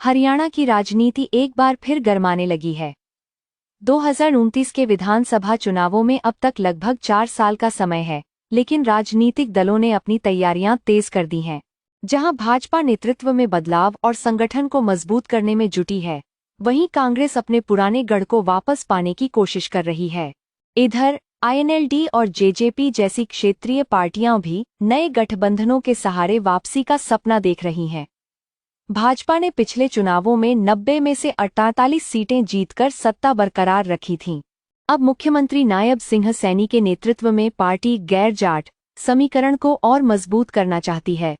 हरियाणा की राजनीति एक बार फिर गरमाने लगी है। 2029 के विधानसभा चुनावों में अब तक लगभग 4 साल का समय है, लेकिन राजनीतिक दलों ने अपनी तैयारियां तेज कर दी हैं। जहां भाजपा नेतृत्व में बदलाव और संगठन को मजबूत करने में जुटी है, वहीं कांग्रेस अपने पुराने गढ़ को वापस पाने की कोशिश कर रही है। इधर आईएनएलडी और जेजेपी जैसी क्षेत्रीय पार्टियां भी नए गठबंधनों के सहारे वापसी का सपना देख रही हैं। भाजपा ने पिछले चुनावों में 90 में से 48 सीटें जीतकर सत्ता बरकरार रखी थीं। अब मुख्यमंत्री नायब सिंह सैनी के नेतृत्व में पार्टी गैर जाट समीकरण को और मजबूत करना चाहती है।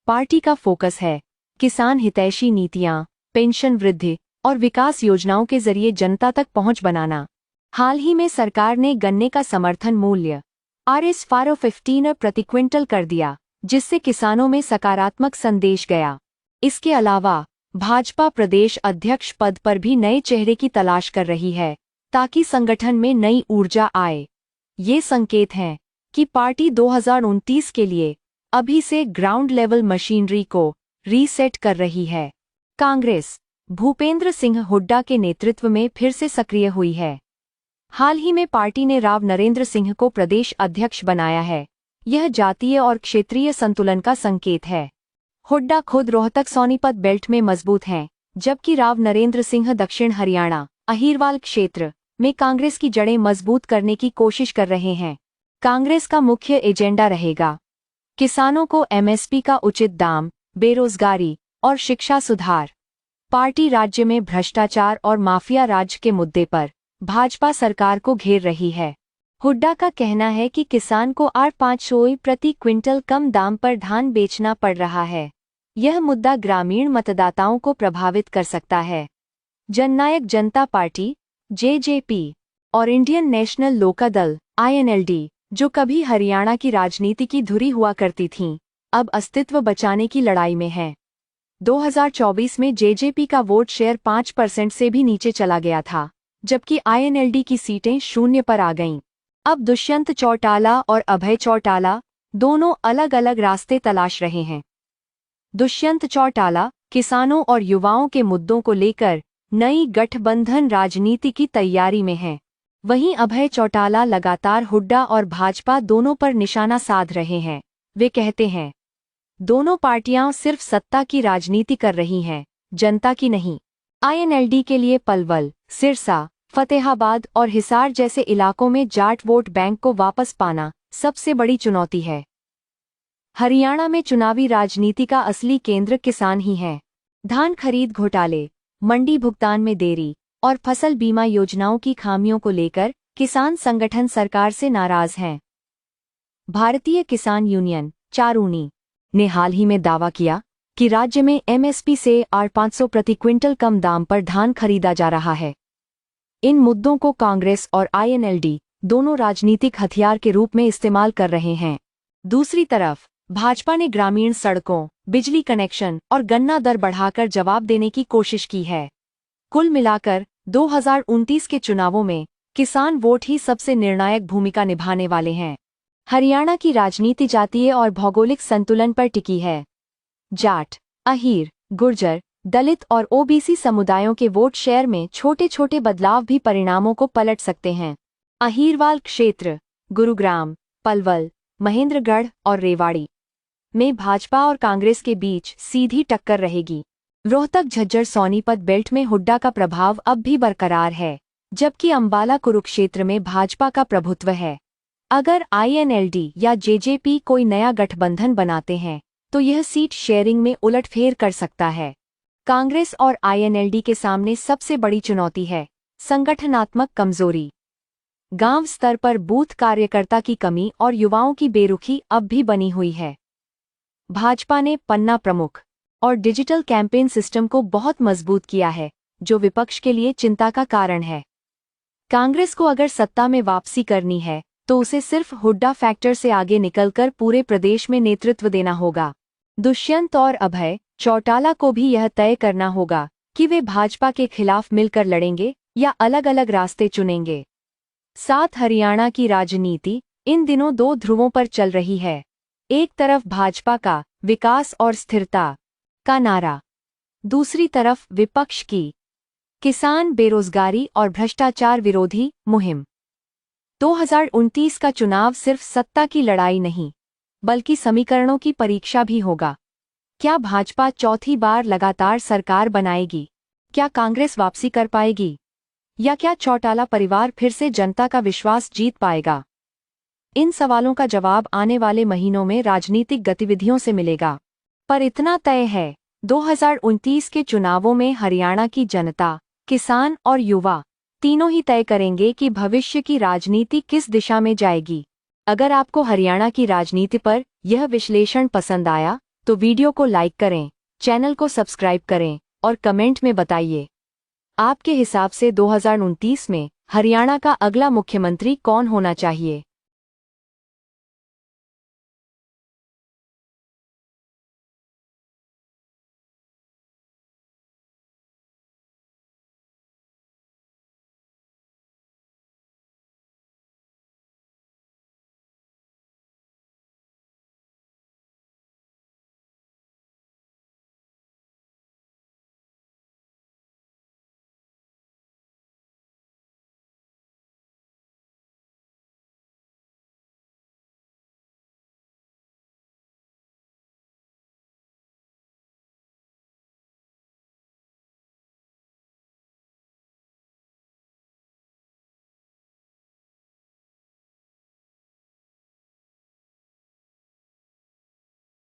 पार्टी का फोकस है किसान हितैषी नीतियां, पेंशन वृद्धि और विकास योजनाओं के जरिए जनता तक पहुंच बनाना। हाल ही में सरकार ने गन्ने का समर्थन मूल्य Rs प्रति क्विंटल कर दिया, जिससे किसानों में सकारात्मक संदेश गया। इसके अलावा भाजपा प्रदेश अध्यक्ष पद पर भी नए चेहरे की तलाश कर रही है, ताकि संगठन में नई ऊर्जा आए। ये संकेत हैं कि पार्टी 2029 के लिए अभी से ग्राउंड लेवल मशीनरी को रीसेट कर रही है। कांग्रेस भूपेंद्र सिंह हुड्डा के नेतृत्व में फिर से सक्रिय हुई है। हाल ही में पार्टी ने राव नरेंद्र सिंह को प्रदेश अध्यक्ष बनाया है। यह जातीय और क्षेत्रीय संतुलन का संकेत है। हुड्डा खुद रोहतक सोनीपत बेल्ट में मजबूत हैं, जबकि राव नरेंद्र सिंह दक्षिण हरियाणा अहीरवाल क्षेत्र में कांग्रेस की जड़ें मजबूत करने की कोशिश कर रहे हैं। कांग्रेस का मुख्य एजेंडा रहेगा किसानों को एमएसपी का उचित दाम, बेरोजगारी और शिक्षा सुधार। पार्टी राज्य में भ्रष्टाचार और माफिया राज के मुद्दे पर भाजपा सरकार को घेर रही है। हुड्डा का कहना है कि किसान को Rs 500 प्रति क्विंटल कम दाम पर धान बेचना पड़ रहा है। यह मुद्दा ग्रामीण मतदाताओं को प्रभावित कर सकता है। जननायक जनता पार्टी जेजेपी और इंडियन नेशनल लोकदल आईएनएलडी, जो कभी हरियाणा की राजनीति की धुरी हुआ करती थीं, अब अस्तित्व बचाने की लड़ाई में हैं। 2024 में जेजेपी का वोट शेयर 5% से भी नीचे चला गया था, जबकि आईएनएलडी की सीटें 0 पर आ गईं। अब दुष्यंत चौटाला और अभय चौटाला दोनों अलग अलग रास्ते तलाश रहे हैं। दुष्यंत चौटाला किसानों और युवाओं के मुद्दों को लेकर नई गठबंधन राजनीति की तैयारी में है। वहीं अभय चौटाला लगातार हुड्डा और भाजपा दोनों पर निशाना साध रहे हैं। वे कहते हैं, दोनों पार्टियां सिर्फ सत्ता की राजनीति कर रही हैं, जनता की नहीं। आईएनएलडी के लिए पलवल, सिरसा, फतेहाबाद और हिसार जैसे इलाकों में जाट वोट बैंक को वापस पाना सबसे बड़ी चुनौती है। हरियाणा में चुनावी राजनीति का असली केंद्र किसान ही हैं। धान खरीद घोटाले, मंडी भुगतान में देरी और फसल बीमा योजनाओं की खामियों को लेकर किसान संगठन सरकार से नाराज हैं। भारतीय किसान यूनियन चारूनी ने हाल ही में दावा किया कि राज्य में एमएसपी से Rs 500 प्रति क्विंटल कम दाम पर धान खरीदा जा रहा है। इन मुद्दों को कांग्रेस और आईएनएलडी दोनों राजनीतिक हथियार के रूप में इस्तेमाल कर रहे हैं। दूसरी तरफ भाजपा ने ग्रामीण सड़कों, बिजली कनेक्शन और गन्ना दर बढ़ाकर जवाब देने की कोशिश की है। कुल मिलाकर 2029 के चुनावों में किसान वोट ही सबसे निर्णायक भूमिका निभाने वाले हैं। हरियाणा की राजनीति जातीय और भौगोलिक संतुलन पर टिकी है। जाट, अहीर, गुर्जर, दलित और ओबीसी समुदायों के वोट शेयर में छोटे छोटे बदलाव भी परिणामों को पलट सकते हैं। अहीरवाल क्षेत्र, गुरुग्राम, पलवल, महेंद्रगढ़ और रेवाड़ी में भाजपा और कांग्रेस के बीच सीधी टक्कर रहेगी। रोहतक झज्जर सोनीपत बेल्ट में हुड्डा का प्रभाव अब भी बरकरार है, जबकि अंबाला कुरुक्षेत्र में भाजपा का प्रभुत्व है। अगर आईएनएलडी या जेजेपी कोई नया गठबंधन बनाते हैं, तो यह सीट शेयरिंग में उलटफेर कर सकता है। कांग्रेस और आईएनएलडी के सामने सबसे बड़ी चुनौती है संगठनात्मक कमजोरी। गांव स्तर पर बूथ कार्यकर्ता की कमी और युवाओं की बेरुखी अब भी बनी हुई है। भाजपा ने पन्ना प्रमुख और डिजिटल कैंपेन सिस्टम को बहुत मजबूत किया है, जो विपक्ष के लिए चिंता का कारण है। कांग्रेस को अगर सत्ता में वापसी करनी है, तो उसे सिर्फ हुड्डा फैक्टर से आगे निकलकर पूरे प्रदेश में नेतृत्व देना होगा। दुष्यंत और अभय चौटाला को भी यह तय करना होगा कि वे भाजपा के खिलाफ मिलकर लड़ेंगे या अलग अलग रास्ते चुनेंगे। साथ हरियाणा की राजनीति इन दिनों 2 ध्रुवों पर चल रही है। एक तरफ भाजपा का विकास और स्थिरता का नारा, दूसरी तरफ विपक्ष की किसान बेरोजगारी और भ्रष्टाचार विरोधी मुहिम। 2029 का चुनाव सिर्फ सत्ता की लड़ाई नहीं, बल्कि समीकरणों की परीक्षा भी होगा। क्या भाजपा चौथी बार लगातार सरकार बनाएगी? क्या कांग्रेस वापसी कर पाएगी? या क्या चौटाला परिवार फिर से जनता का विश्वास जीत पाएगा? इन सवालों का जवाब आने वाले महीनों में राजनीतिक गतिविधियों से मिलेगा। पर इतना तय है, 2029 के चुनावों में हरियाणा की जनता, किसान और युवा तीनों ही तय करेंगे कि भविष्य की राजनीति किस दिशा में जाएगी। अगर आपको हरियाणा की राजनीति पर यह विश्लेषण पसंद आया तो वीडियो को लाइक करें, चैनल को सब्सक्राइब करें और कमेंट में बताइए, आपके हिसाब से 2029 में हरियाणा का अगला मुख्यमंत्री कौन होना चाहिए।